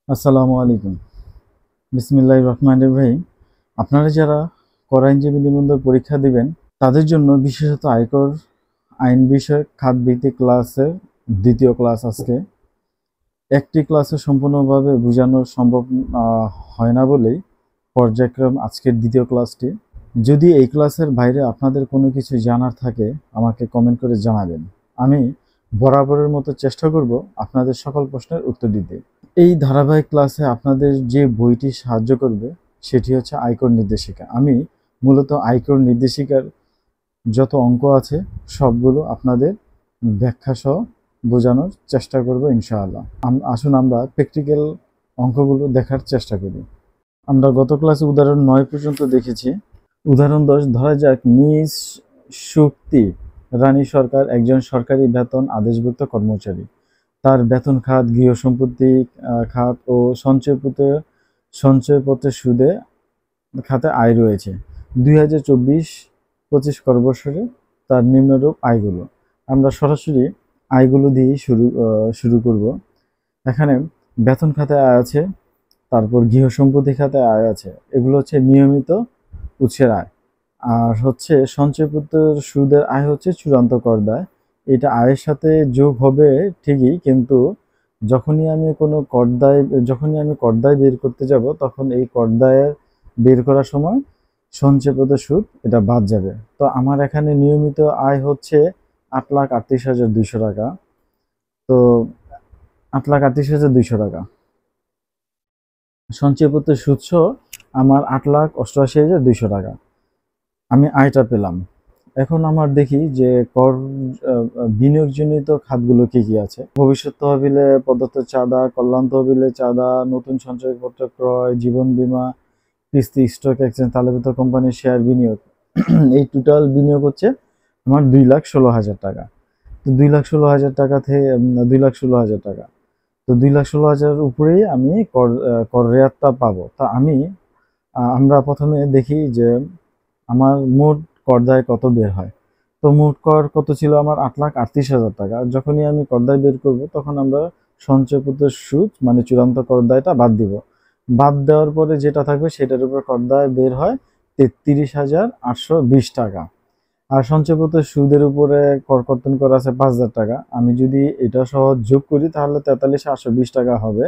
আসসালামু আলাইকুম। বিসমিল্লাহির রহমানির রহিম। আপনারা যারা কর আইনজীবী নিবন্ধন পরীক্ষা দিবেন তাদের জন্য বিশেষত আয়কর আইন বিষয়ক খাতভিত্তিক ক্লাসের দ্বিতীয় ক্লাস আজকে। একটি ক্লাসে সম্পূর্ণভাবে বোঝানো সম্ভব হয় না বলেই পর্যায়ক্রম আজকের দ্বিতীয় ক্লাসটি। যদি এই ক্লাসের বাইরে আপনাদের কোনো কিছু জানার থাকে আমাকে কমেন্ট করে জানাবেন। আমি বরাবরের মতো চেষ্টা করব আপনাদের সকল প্রশ্নের উত্তর দিতে। এই ধারাবাহিক ক্লাসে আপনাদের যে বইটি সাহায্য করবে সেটি হচ্ছে আয়কর নির্দেশিকা। আমি মূলত আয়কর নির্দেশিকার যত অঙ্ক আছে সবগুলো আপনাদের ব্যাখ্যা সহ বোঝানোর চেষ্টা করব ইনশাআল্লাহ। আসুন আমরা প্র্যাকটিক্যাল অঙ্কগুলো দেখার চেষ্টা করি। আমরা গত ক্লাসে উদাহরণ 9 পর্যন্ত দেখেছি। উদাহরণ 10 ধরা যাক মিস শক্তি রানী সরকার একজন সরকারি বেতন আদেশভুক্ত কর্মচারী। তার বেতন খাত, গৃহ সম্পত্তি খাত ও সঞ্চয়পত্রের সুদে খাতে আয় রয়েছে। 2024-25 কর্মবর্ষে তার নিম্নরূপ আয়গুলো। আমরা সরাসরি আয়গুলো দিয়ে শুরু করব। এখানে বেতন খাতে আয় আছে, তারপর গৃহ সম্পত্তি খাতে আয় আছে। এগুলো হচ্ছে নিয়মিত উৎসের আয়। আর হচ্ছে সঞ্চয়পত্রের সুদের আয় হচ্ছে চূড়ান্ত কর দায়। এটা আয়ের সাথে যোগ হবে ঠিকই, কিন্তু যখনই আমি কর দায় বের করতে যাব তখন এই কর দায়ের বের করার সময় সঞ্চয়পত্রের সুদ এটা বাদ যাবে। তো আমার এখানে নিয়মিত আয় হচ্ছে 8,38,200 টাকা। তো 8,38,200 টাকা সঞ্চয়পত্রের সুদ সহ আমার 8,88,200 টাকা আমি আয়টা পেলাম। এখন আমার দেখি যে কর বিনিয়োগজনিত খাতগুলো কি কি আছে। ভবিষ্যৎ তহবিলে প্রদত্ত চাঁদা, কল্যাণ তহবিলে চাঁদা, নতুন সঞ্চয়পত্র ক্রয়, জীবন বীমা, কিস্তি, স্টক এক্সচেঞ্জ, তালিকাভুক্ত কোম্পানির শেয়ার বিনিয়োগ। এই টোটাল বিনিয়োগ হচ্ছে আমার 2,16,000 টাকা। তো 2,16,000 টাকা থেকে 2,16,000 টাকা, তো 2,16,000 উপরেই আমি কর রেয়াতটা পাবো। তা আমরা প্রথমে দেখি যে আমার মোট কর দায় কত বের হয়। তো মোট কর কত ছিল আমার 8,38,000 টাকা। যখনই আমি কর দায় বের করব তখন আমরা সঞ্চয়পত্রের সুদ মানে চূড়ান্ত কর দায়টা বাদ দিব। বাদ দেওয়ার পরে যেটা থাকবে সেটার উপর কর দায় বের হয় 33,820 টাকা। আর সঞ্চয়পত্রের সুদের উপরে কর কর্তন করা আছে 5,000 টাকা। আমি যদি এটা সহ যোগ করি তাহলে 43,820 টাকা হবে।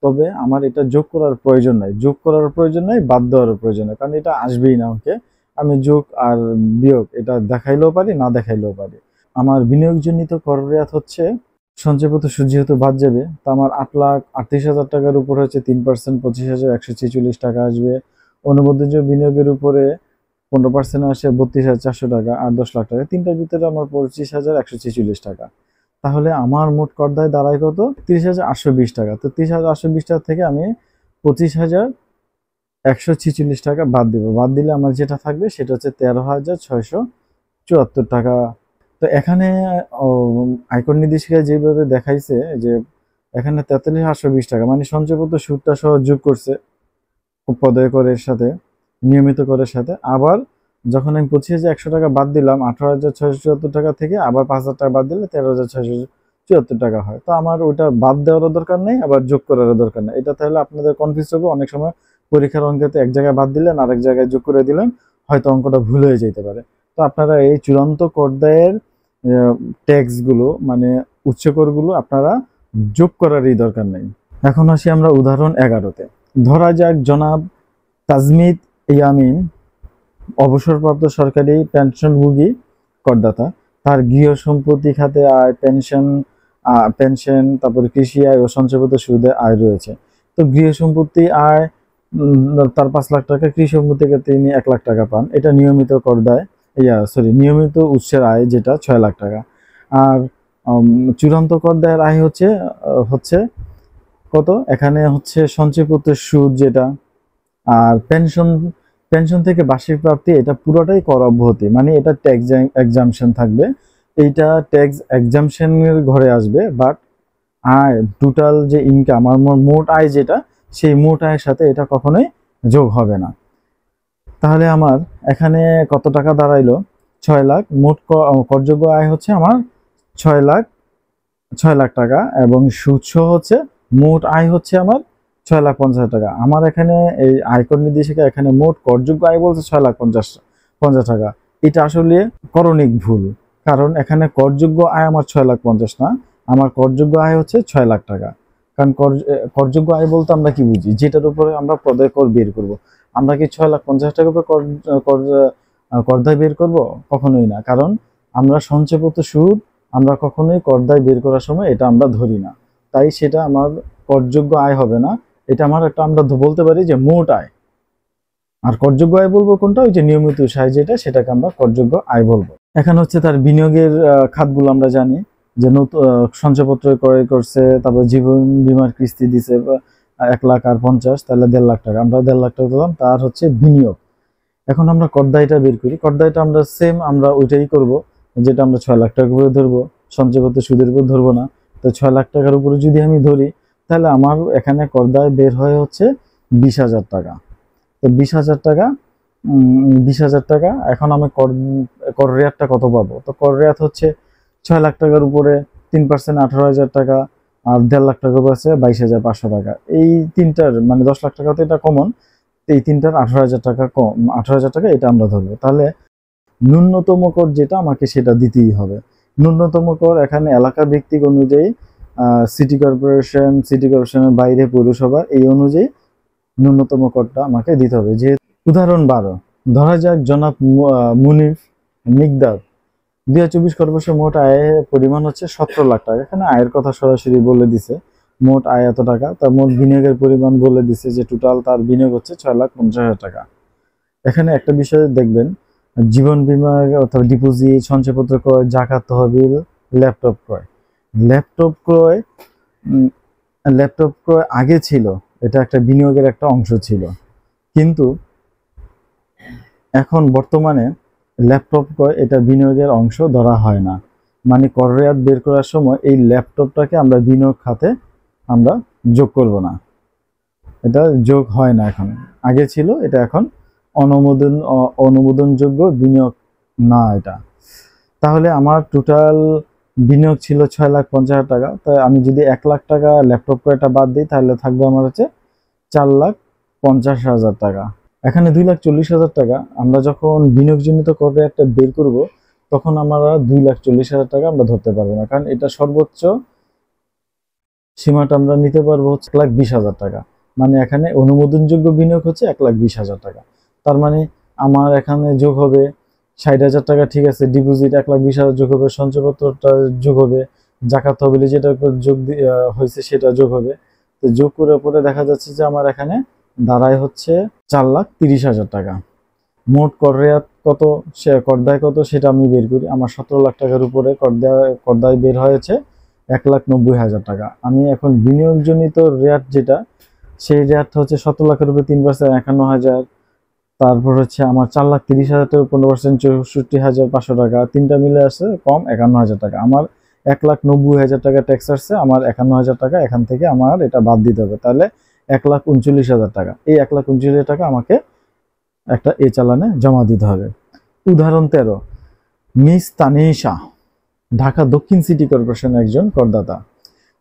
তবে আমার এটা যোগ করার প্রয়োজন নাই, বাদ দেওয়ার প্রয়োজন নাই, কারণ এটা আসবেই না আমাকে। আমি যোগ আর বিয়োগ এটা দেখাইলেও পারি, না দেখাইলেও পারি। আমার বিনিয়োগজনিত কর রেয়াত হচ্ছে সঞ্চয়পত্র সুদ যেহেতু বাদ যাবে, তা আমার 8,38,000 টাকার উপর হচ্ছে 3% 25,146 টাকা আসবে। অনুমোদিত বিনিয়োগের উপরে 15% আসে 32,400 টাকা। আর 10 লাখ টাকা, তিনটার ভিতরে আমার 25,146 টাকা। তাহলে আমার মোট কর দায় দাঁড়ায় কত? 30,820 টাকা। তো 30,820 টাকা থেকে আমি 25,146 টাকা বাদ দিব। বাদ দিলে আমার যেটা থাকবে সেটা হচ্ছে 13,674 টাকা। তো এখানে আয়কর নির্দেশিকা যেভাবে দেখাইছে যে এখানে 43,820 টাকা মানে সঞ্চয়পত্র সুদটা সহ যোগ করছে পদয় করের সাথে, নিয়মিত করের সাথে। আবার যখন আমি 25,100 টাকা বাদ দিলাম 18,674 টাকা থেকে, আবার 5,000 টাকা বাদ দিলে 13,674 টাকা হয়। তো আমার ওটা বাদ দেওয়ারও দরকার নেই, আবার যোগ করারও দরকার নেই। এটা তাহলে আপনাদের কনফিউজ হবে। অনেক সময় পরীক্ষার অঙ্কেতে এক জায়গায় বাদ দিলেন, আরেক জায়গায় যোগ করে দিলেন, হয়তো অঙ্কটা ভুল হয়ে যেতে পারে। তো আপনারা এই চূড়ান্ত কর দায়ের ট্যাক্সগুলো মানে উচ্চ করগুলো আপনারা যোগ করারই দরকার নেই। এখন আসি আমরা উদাহরণ 11-তে। ধরা যাক জনাব তাজমিদ ইয়ামিন অবসরপ্রাপ্ত সরকারি পেনশনভোগী করদাতা। তার গৃহ সম্পত্তি খাতে আয়, পেনশন, তারপরে কৃষি আয় ও সঞ্চয়পত্র সুদে আয় রয়েছে। তো গৃহ সম্পত্তি আয় তার 5 লাখ টাকা, কৃষি সম্পত্তি থেকে তিনি 1 লাখ টাকা পান। এটা নিয়মিত কর দায়, নিয়মিত উৎসের আয় যেটা 6 লাখ টাকা। আর চূড়ান্ত কর দায়ের আয় হচ্ছে কত? এখানে হচ্ছে সঞ্চয়পত্রের সুদ যেটা, আর পেনশন থেকে বার্ষিক প্রাপ্তি, এটা পুরোটাই কর অব্যাহতি, মানে এটা ট্যাক্স এক্সামশন থাকবে। এইটা ট্যাক্স এক্সামশনের ঘরে আসবে। বাট আয় টোটাল যে ইনকাম আমার মোট আয় যেটা, সেই মোট আয়ের সাথে এটা কখনোই যোগ হবে না। তাহলে আমার এখানে কত টাকা দাঁড়াইলো? 6 লাখ। মোট করযোগ্য আয় হচ্ছে আমার 6 লাখ টাকা, এবং সুদ সহ হচ্ছে মোট আয় হচ্ছে আমার 6,50,000 টাকা। আমার এখানে এই আয়কর নির্দেশিকা এখানে মোট করযোগ্য আয় বলছে 6,50,000 টাকা। এটা আসলে করণিক ভুল, কারণ এখানে করযোগ্য আয় আমার 6,50,000 না, আমার করযোগ্য আয় হচ্ছে 6 লাখ টাকা। কারণ করযোগ্য আয় বলতে আমরা কি বুঝি, যেটার উপরে আমরা প্রদায় কর বের করব। আমরা কি 6,50,000 টাকার উপরে করদায় বের করব? কখনোই না, কারণ আমরা সঞ্চয়পত্র সুদ আমরা কখনোই করদায় বের করার সময় এটা আমরা ধরি না, তাই সেটা আমার করযোগ্য আয় হবে না। এটা আমার একটা, আমরা বলতে পারি যে মোট আয়। আর করযোগ্য আয় বলবো কোনটা, ওই যে নিয়মিত উৎসাহ যেটা, সেটাকে আমরা করযোগ্য আয় বলবো। এখানে হচ্ছে তার বিনিয়োগের খাতগুলো আমরা জানি যে নতুন সঞ্চয়পত্র ক্রয় করছে, তারপর জীবন বীমার কিস্তি দিছে 1,50,000, তাহলে 1.5 লাখ টাকা, আমরা 1.5 লাখ টাকা দিলাম, তার হচ্ছে বিনিয়োগ। এখন আমরা করদায়টা বের করি, করদায়টা আমরা সেম আমরা ওইটাই করব, যেটা আমরা 6 লাখ টাকার উপরে ধরবো, সঞ্চয়পত্র সুদের উপর ধরবো না। তো 6 লাখ টাকার উপরে যদি আমি ধরি, তাহলে আমার এখানে করদায় বের হয় হচ্ছে 20,000 টাকা। তো 20,000 টাকা, 20,000 টাকা। এখন আমি কর রেয়াতটা কত পাবো? তো কর রেয়াত হচ্ছে 6 লাখ টাকার উপরে 3% 18,000 টাকা, আর 1.5 লাখ টাকার উপরে আছে 22,500 টাকা। এই তিনটার মানে 10 লাখ টাকা তো এটা কমন, এই তিনটার 18,000 টাকা কম, 18,000 টাকা এটা আমরা ধরবো। তাহলে ন্যূনতম কর যেটা আমাকে সেটা দিতেই হবে। ন্যূনতম কর এখানে এলাকা ভিত্তিক অনুযায়ী, সিটি কর্পোরেশনের বাইরে পৌরসভা, এই অনুযায়ী ন্যূনতম করটা আমাকে দিতে হবে। যে উদাহরণ 12, ধরা যাক জনাব মুনিফ মিকদার 2024 কর্পোরেশন মোট আয়ের পরিমাণ হচ্ছে 17 লাখ টাকা। এখানে আয়ের কথা সরাসরি বলে দিছে, মোট আয় এত টাকা। তার মোট বিনিয়োগের পরিমাণ বলে দিছে যে টোটাল তার বিনিয়োগ হচ্ছে 6,50,000 টাকা। এখানে একটা বিষয় দেখবেন, জীবন বীমা অথবা ডিপোজিট, সঞ্চয়পত্র ক্রয়, জাকাত তহবিল, ল্যাপটপ ক্রয়। ল্যাপটপ ক্রয় ল্যাপটপ ক্রয় আগে ছিল, এটা একটা বিনিয়োগের একটা অংশ ছিল, কিন্তু এখন বর্তমানে ল্যাপটপ ক্রয় এটা বিনিয়োগের অংশ ধরা হয় না। মানে কর রেয়াত বের করার সময় এই ল্যাপটপটাকে আমরা বিনিয়োগ খাতে আমরা যোগ করব না, এটা যোগ হয় না এখন। আগে ছিল, এটা এখন অনুমোদনযোগ্য বিনিয়োগ না এটা। তাহলে আমার টোটাল বিনিয়োগ ছিল 6,50,000 টাকা। তাই আমি যদি 1 লাখ টাকা ল্যাপটপ ক্রয়টা বাদ দিই, তাহলে থাকবে আমার হচ্ছে 4,50,000 টাকা। এখানে 2,40,000 টাকা আমরা যখন বিনিয়োগজনিত কর রেয়াতটা বের করব, তখন আমরা 2,40,000 টাকা আমরা ধরতে পারবো না, কারণ এটা সর্বোচ্চ সীমাটা আমরা নিতে পারবো হচ্ছে 1,20,000 টাকা। মানে এখানে অনুমোদনযোগ্য বিনিয়োগ হচ্ছে 1,20,000 টাকা। তার মানে আমার এখানে যোগ হবে 60,000 টাকা, ঠিক আছে, ডিপোজিট 1,20,000 যোগ হবে, সঞ্চয়পত্রটা যোগ হবে, জাকাত তহবিলে যেটা যোগ হয়েছে সেটা যোগ হবে। তো যোগ করে পরে দেখা যাচ্ছে যে আমার এখানে দাঁড়ায় হচ্ছে 4,30,000 টাকা। মোট কর রেয়াত কত, সে করদায় কত সেটা আমি বের করি। আমার 17 লাখ টাকার উপরে করদায় বের হয়েছে 1,90,000 টাকা। আমি এখন বিনিয়োগজনিত রেয়াত যেটা, সেই রেয়াতটা হচ্ছে 17 লাখের উপরে 3% 51,000, তারপর হচ্ছে আমার 4,30,000 টাকা 15% 64,500 টাকা, তিনটা মিলে আসছে কম 51,000 টাকা। আমার 1,90,000 টাকা ট্যাক্স আসছে, আমার 51,000 টাকা এখান থেকে আমার এটা বাদ দিতে হবে, তাহলে 1,39,000 টাকা। এই 1,39,000 টাকা আমাকে একটা চালানে জমা দিতে হবে। উদাহরণ 13, মিস তানিশা ঢাকা দক্ষিণ সিটি কর্পোরেশনের একজন করদাতা।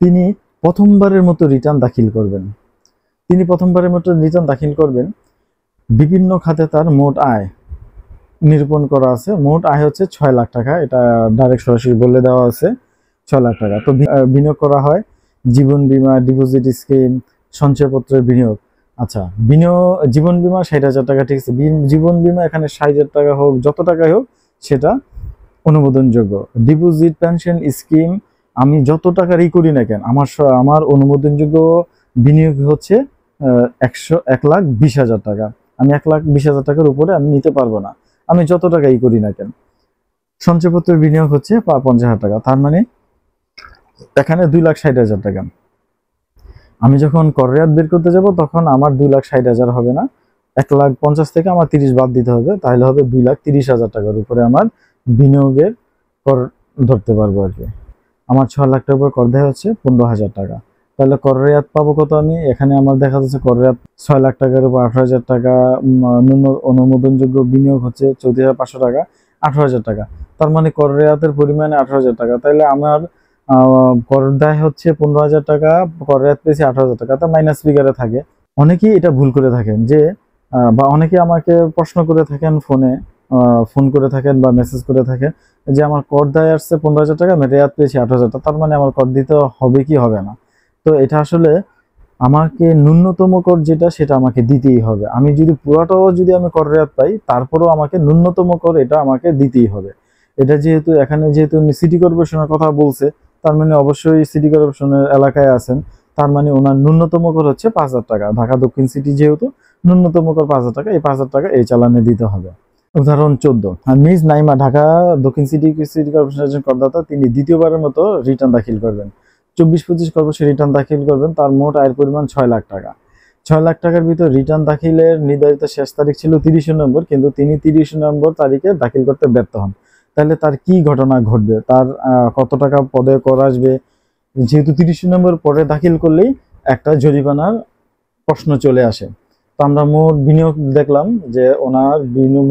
তিনি প্রথমবারের মতো রিটার্ন দাখিল করবেন। বিভিন্ন খাতে তার মোট আয় নিরূপণ করা আছে। মোট আয় হচ্ছে 6 লাখ টাকা, এটা ডাইরেক্ট সরাসরি বলে দেওয়া আছে 6 লাখ টাকা। তো বিনিয়োগ করা হয় জীবন বীমা, ডিপোজিট স্কিম, সঞ্চয়পত্রের বিনিয়োগ। আচ্ছা, জীবন বীমা 60,000 টাকা, ঠিক আছে। জীবন বীমা এখানে 60,000 টাকা হোক, যত টাকাই হোক, সেটা অনুমোদনযোগ্য। ডিপোজিট পেনশন স্কিম আমি যত টাকারই করি না কেন, আমার অনুমোদনযোগ্য বিনিয়োগ হচ্ছে 1,20,000 টাকা। আমি 1,20,000 টাকার উপরে আমি নিতে পারবো না, আমি যত টাকাই করি না কেন। সঞ্চয়পত্রের বিনিয়োগ হচ্ছে 50,000 টাকা, তার মানে এখানে 2,60,000 টাকা। আমি যখন কর রেয়াত বের করতে যাব, তখন আমার 2,60,000 হবে না, 1,50,000 থেকে আমার 30 বাদ দিতে হবে, তাহলে হবে 2,30,000 টাকার উপরে আমার বিনিয়োগের কর ধরতে পারবো আর কি। আমার 6 লাখ টাকার উপর কর দেয় হচ্ছে 15,000 টাকা। তাহলে কর রেয়াত পাবো কত? আমি এখানে আমার দেখা যাচ্ছে কর রেয়াত 6 লাখ টাকার উপর 18,000 টাকা, অনুমোদনযোগ্য বিনিয়োগ হচ্ছে 34,500 টাকা, 18,000 টাকা। তার মানে কর রেয়াতের পরিমাণে 18,000 টাকা। তাহলে আমার কর দায় হচ্ছে 15,000 টাকা, কর রেয়াত পেয়েছি 18,000 টাকা, তা মাইনাস ফিগারে থাকে। অনেকেই এটা ভুল করে থাকেন যে বা অনেকে আমাকে প্রশ্ন করে থাকেন ফোনে, ফোন করে থাকেন বা মেসেজ করে থাকেন যে আমার কর দায় আসছে 15,000 টাকা, আমি রেয়াত পেয়েছি 18,000 টাকা, তার মানে আমার কর দিতে হবে কি হবে না? তো এটা আসলে আমাকে ন্যূনতম কর যেটা সেটা আমাকে দিতেই হবে। আমি যদি পুরাটাও যদি আমি কর রেয়াত পাই, তারপরেও আমাকে ন্যূনতম কর এটা আমাকে দিতেই হবে। এটা যেহেতু এখানে যেহেতু সিটি কর্পোরেশনের কথা বলছে, তার মানে অবশ্যই সিটি কর্পোরেশনের এলাকায় আছেন, তার মানে ওনার ন্যূনতম কর হচ্ছে 5,000 টাকা। ঢাকা দক্ষিণ সিটি যেহেতু, ন্যূনতম কর 5,000 টাকা, এই 5,000 টাকা এই চালানে দিতে হবে। উদাহরণ 14, মিস নাইমা ঢাকা দক্ষিণ সিটি সিটি কর্পোরেশনের একজন করদাতা, তিনি দ্বিতীয়বারের মতো রিটার্ন দাখিল করবেন। 24-25 কর্পোরেশন রিটার্ন দাখিল করবেন। তার মোট আয়ের পরিমাণ 6 লাখ টাকা। 6 লাখ টাকার ভিতর রিটার্ন দাখিলের নির্ধারিত শেষ তারিখ ছিল 30 নভেম্বর, কিন্তু তিনি 30 নভেম্বর তারিখে দাখিল করতে ব্যর্থ হন। তাহলে তার কি ঘটনা ঘটবে, তার কত টাকা পদে কর আসবে? যেহেতু 30 নভেম্বর পরে দাখিল করলেই একটা জরিমানার প্রশ্ন চলে আসে। তো আমরা মোট বিনিয়োগ দেখলাম যে ওনার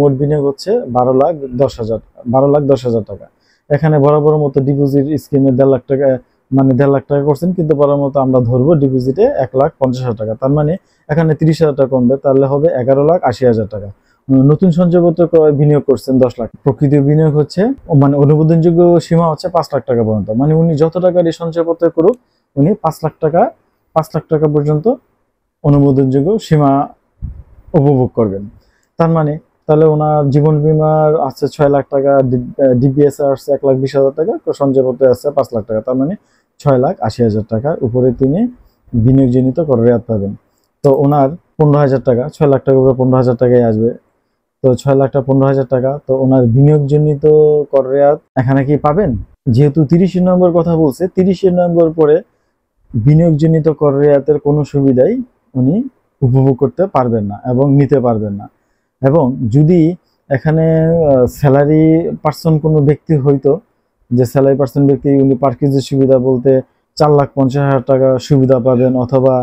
মোট বিনিয়োগ হচ্ছে 12,10,000 টাকা। এখানে বরাবর মতো ডিপোজিট স্কিমে 1.5 লাখ টাকা, মানে 1.5 লাখ টাকা করছেন, কিন্তু বরাবর মতো আমরা ধরবো ডিপোজিটে 1,50,000 টাকা। তার মানে এখানে 30,000 টাকা কমবে, তাহলে হবে 11,80,000 টাকা। নতুন সঞ্চয়পত্র বিনিয়োগ করছেন 10 লাখ। প্রকৃত বিনিয়োগ হচ্ছে মানে অনুমোদনযোগ্য সীমা হচ্ছে 5 লাখ টাকা পর্যন্ত। মানে উনি যত টাকার এই সঞ্চয়পত্র করুক, উনি 5 লাখ টাকা পর্যন্ত অনুমোদনযোগ্য সীমা উপভোগ করবেন। তার মানে তাহলে ওনার জীবন বীমার আছে 6 লাখ টাকা, ডিপিএস আসছে 1,20,000 টাকা, সঞ্চয়পত্রে আছে 5 লাখ টাকা, তার মানে 6,80,000 টাকার উপরে তিনি বিনিয়োগজনিত কর রেয়াত পাবেন। তো ওনার 15,000 টাকা, 6 লাখ টাকার উপরে 15,000 টাকাই আসবে। তো 6 লাখ টাকা 15,000 টাকা, তো ওনার বিনিয়োগজনিত কর রেয়াত এখানে কি পাবেন? যেহেতু 30 নভেম্বর কথা বলছে, 30 নভেম্বর পরে বিনিয়োগজনিত কর রেয়াতের কোনো সুবিধাই উনি উপভোগ করতে পারবেন না এবং নিতে পারবেন না। এবং যদি এখানে স্যালারি পার্সন কোনো ব্যক্তি হইতো, যে স্যালারি পার্সন ব্যক্তি, উনি পার্কেজের সুবিধা বলতে 4,50,000 টাকা সুবিধা পাবেন, অথবা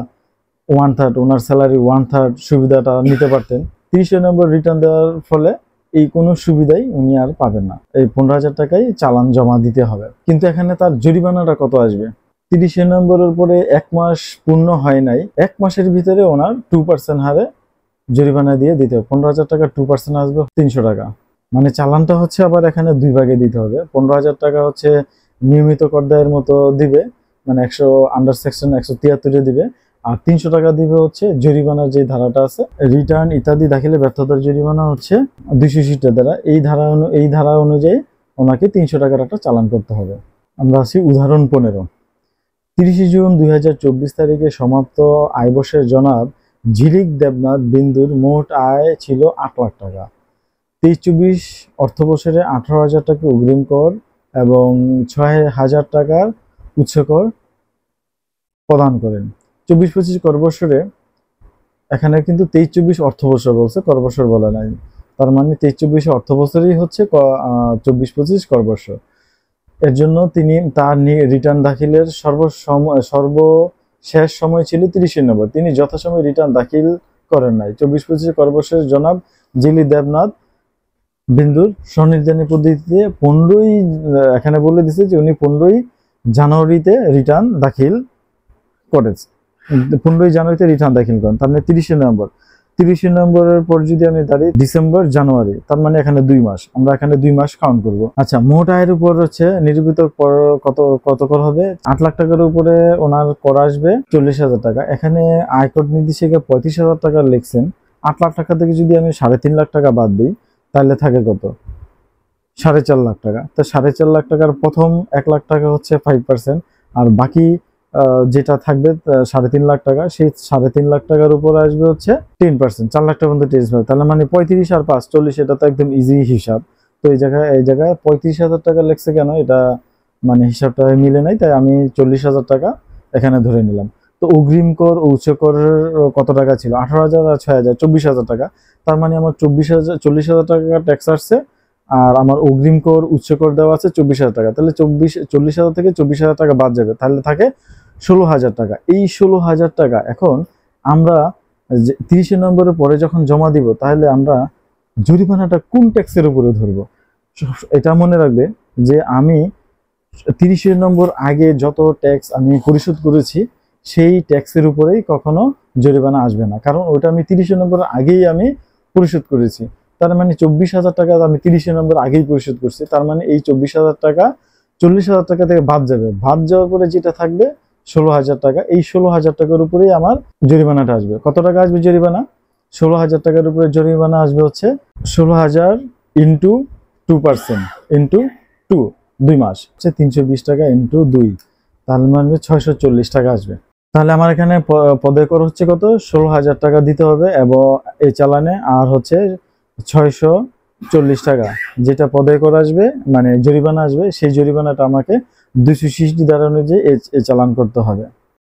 1/3 ওনার স্যালারি 1/3 সুবিধাটা নিতে পারতেন। 30 নম্বর রিটার্ন দেওয়ার ফলে এই কোনো সুবিধাই উনি আর পাবেন না। এই 15,000 টাকাই চালান জমা দিতে হবে। কিন্তু এখানে তার জরিমানাটা কত আসবে? 30 নম্বরের পরে 1 মাস পূর্ণ হয় নাই, 1 মাসের ভিতরে ওনার 2% হারে জরিমানা দিয়ে দিতে হবে। 15,000 টাকা 2% আসবে 300 টাকা। মানে চালানটা হচ্ছে আবার এখানে 2 ভাগে দিতে হবে। 15,000 টাকা হচ্ছে নিয়মিত কর দায়ের মতো দিবে, মানে 100 আন্ডার সেকশন 173 দিবে, আর 300 টাকা দিবে হচ্ছে জরিমানার যে ধারাটা আছে, রিটার্ন ইত্যাদি দাখিলে ব্যর্থতার জরিমানা হচ্ছে 260 ধারা। এই ধারা অনুযায়ী ওনাকে 300 টাকার একটা চালান করতে হবে। আমরা আছি উদাহরণ 15। 30 জুন 2024 তারিখে সমাপ্ত আয় বর্ষের জনাব ঝিলিক দেবনাথ বিন্দুর মোট আয় ছিল 8 লাখ টাকা। 23-24 অর্থবছরে 18,000 টাকা অগ্রিম কর এবং 6,000 টাকার উৎসকর প্রদান করেন। 24-25 করবছরে, এখানে কিন্তু 23-24 অর্থবছর বলছে, করবছর বলে নাই, তার মানে 23-24 অর্থবছরই হচ্ছে 24-25 করবছর। এর জন্য তিনি তার রিটার্ন দাখিলের সর্বশেষ সময় ছিল 30 নভেম্বর। তিনি যথাসময়ে রিটার্ন দাখিল করেন নাই। 24-25 করবছর জনাব জিলি দেবনাথ বিন্দুর স্বনির্ধারণী পদ্ধতিতে 15ই, এখানে বলে দিছে যে উনি 15ই জানুয়ারিতে রিটার্ন দাখিল করেছে, 15ই জানুয়ারিতে রিটার্ন দাখিল করেন, তার মানে 30 নভেম্বর। 30 নভেম্বরের পর যদি আমি ধরি ডিসেম্বর জানুয়ারি, তার মানে এখানে 2 মাস, আমরা এখানে 2 মাস কাউন্ট করব। আচ্ছা, মোট আয়ের উপর হচ্ছে নিরূপিত কত কর হবে? 8 লাখ টাকার উপরে ওনার কর আসবে 40,000 টাকা। এখানে আয়কর নির্দেশিকা 35,000 টাকা লিখছেন। 8 লাখ টাকা থেকে যদি আমি 3.5 লাখ টাকা বাদ দিই, তাহলে থাকে কত? 4.5 লাখ টাকা। তো 4.5 লাখ টাকার প্রথম 1 লাখ টাকা হচ্ছে 5%, আর বাকি যেটা থাকবে 3.5 লাখ টাকা, সেই 3.5 লাখ টাকার উপর আসবে হচ্ছে 10%, 4 লাখ টাকা পর্যন্ত টেক্স পাবে। তাহলে মানে 35 আর 5 40, এটা তো একদম ইজি হিসাব। তো এই জায়গায় 35,000 টাকা লেখছে কেন, এটা মানে হিসাবটা মিলে নাই, তাই আমি 40,000 টাকা এখানে ধরে নিলাম। তো অগ্রিম কর ও উচ্চ কর কত টাকা ছিল? 18,000 আর 6,000, 24,000 টাকা। তার মানে আমার 40,000 টাকা ট্যাক্স আসছে, আর আমার অগ্রিম কর উচ্চ কর দেওয়া আছে 24,000 টাকা। তাহলে 40,000 থেকে 24,000 টাকা বাদ যাবে, তাহলে থাকে 16,000 টাকা। এই 16,000 টাকা এখন আমরা 30 নম্বরের পরে যখন জমা দিব, তাহলে আমরা জরিমানাটা কোন ট্যাক্সের উপরে ধরবো? এটা মনে রাখবে যে আমি 30 নম্বর আগে যত ট্যাক্স আমি পরিশোধ করেছি সেই ট্যাক্সের উপরেই কখনো জরিমানা আসবে না, কারণ ওটা আমি 30 নম্বর আগেই আমি পরিশোধ করেছি। তার মানে 24,000 টাকা আমি 30 নম্বর আগেই পরিশোধ করছি। তার মানে এই 24,000 টাকা 40,000 টাকা থেকে বাদ যাবে। বাদ যাওয়ার পরে যেটা থাকবে 16,000 টাকা। এই 16,000 টাকার উপরেই আমার জরিমানাটা আসবে। কত টাকা আসবে জরিমানা? 16,000 টাকার উপরে জরিমানা আসবে হচ্ছে 16,000 ইন্টু 2% ইন্টু 2 মাস হচ্ছে 320 টাকা ইন্টু 2, তাহলে মানে 640 টাকা আসবে। তাহলে আমার এখানে পদে কর হচ্ছে কত? 16,000 টাকা দিতে হবে এবং এই চালানে, আর হচ্ছে 640 টাকা যেটা পদে কর আসবে, মানে জরিমানা আসবে, সেই জরিমানাটা আমাকে 260 ধারা অনুযায়ী এই চালান করতে হবে।